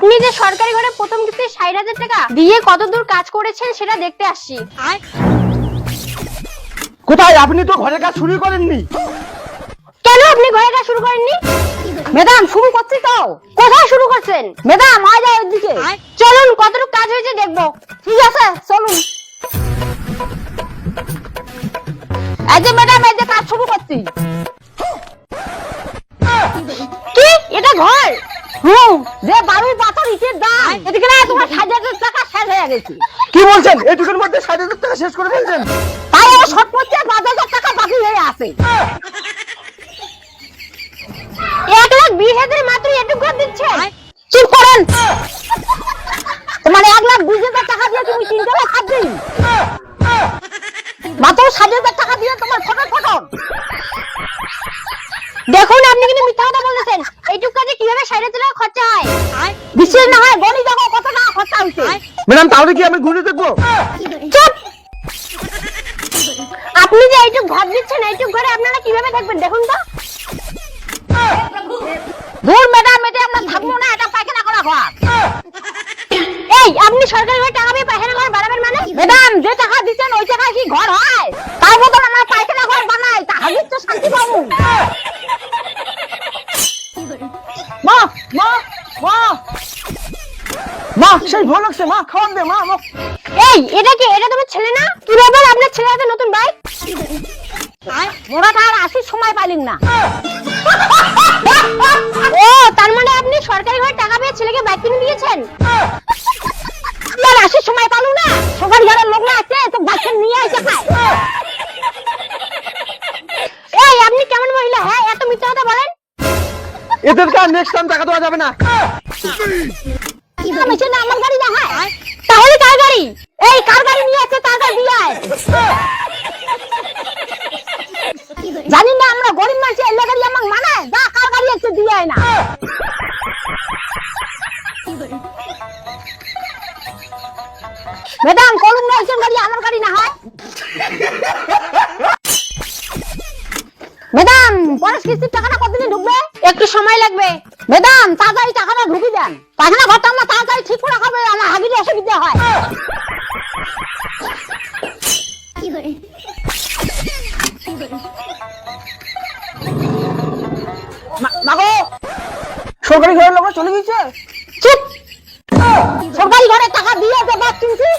আপনি যে সরকারি ঘরে প্রথম কিস্তি ৬০,০০০ টাকা দিয়ে কতদূর কাজ করেছেন সেটা দেখতে আসছি। কোথায়? আপনি তো ঘরের কাজ শুরু করেননি। কেন আপনি ঘরের কাজ শুরু করেননি? ম্যাডাম শুরু করছি তো। কোথায় শুরু করছেন? ম্যাডাম আয় যায় ওইদিকে। চলুন কতটুকু কাজ হয়েছে দেখবো। ঠিক আছে চলুন। এই যে ম্যাডাম এই যে কাজ শুরু করছি। কি এটা ঘর? যে বালু পাথর ইটের দাম এদিকে না তোমার ৬০,০০০ টাকা শেষ হয়ে গেছে। কি বলছেন? এইটুকুর মধ্যে ৬০,০০০ টাকা শেষ করে ফেলছেন? তাই ও শর্ট করছে ৫,০০০ টাকা বাকি হয়ে আছে। ১,২০,০০০ মাত্র এটুকু ঘর দিচ্ছে। চুপ করেন। তোমার ১,২০,০০০ টাকা দিয়ে তুমি ৩ তলা খাট দিই। মাত্র ৬০,০০০ টাকা দিয়ে তোমার ফটক ফটক। দেখুন আপনি কিন্তু মিথ্যা কথা বলতেছেন। এইটুকু কাজে কিভাবে ৬০,০০০ টাকা খরচা হয়? বিশ্বাস না হয় গণি দেখো কত টাকা খরচা হইছে। ম্যাডাম তাহলে কি আমি ঘুরে দেখবো? চুপ। আপনি যে এইটুকু ঘর দিচ্ছেন এইটুকু ঘরে আপনারা কিভাবে থাকবেন দেখুন তো। দূর ম্যাডাম এটা আমরা থাকবো না, এটা পায়খানা করা ঘর। এই আপনি সরকারি ঘরে টাকা দিয়ে পায়খানা ঘর বানাবেন মানে? ম্যাডাম যে টাকা দিচ্ছেন ওই টাকা কি ঘর হয়? তার মতন আমরা পায়খানা ঘর বানাই টাকা দিচ্ছ শান্তি পাবো। মা মা মা মা সেই ভুল লাগছে মা, খাওয়ান দে মা। এই এটা কি? এটা তোমার ছেলে না? কি ব্যাপার আপনার ছেলে হাতে নতুন বাইক? মোড়াটা আর আসির সময় পাইলেন না। ও তার মানে আপনি সরকারি ঘরে টাকা পেয়ে ছেলেকে বাইক কিনে দিয়েছেন? আর আসির সময় পালু না? সরকারি ঘরের লোক না আছে তো বাইক নিয়ে এসে খায়। এই আপনি কেমন মহিলা? হ্যাঁ এত মিথ্যা কথা বলেন। এদেরকে আর নেক্সট টাইম টাকা দেওয়া যাবে না। আমার গাড়ি না হয় তাহলে কার গাড়ি? এই কার গাড়ি নিয়ে আছে তার গাড়ি দিয়ে আয়। জানি না আমরা গরিব মানুষ এলে গাড়ি আমাকে মানায় যা কার গাড়ি আছে দিয়ে আয় না। ম্যাডাম কলম না একজন গাড়ি আমার গাড়ি না হয়। ম্যাডাম পরের কিস্তির টাকাটা কতদিনে ঢুকবে? একটু সময় লাগবে। ম্যাডাম তাড়াতাড়ি টাকাটা ঢুকি দেন। পায়খানা ঘরটা আমার তাড়াতাড়ি ঠিক করে খাবে, আমার হাগিতে অসুবিধা হয়। মাগো সরকারি ঘরের লোক চলে গেছে। চুপ। সরকারি ঘরে টাকা দিয়ে বাস কিনছি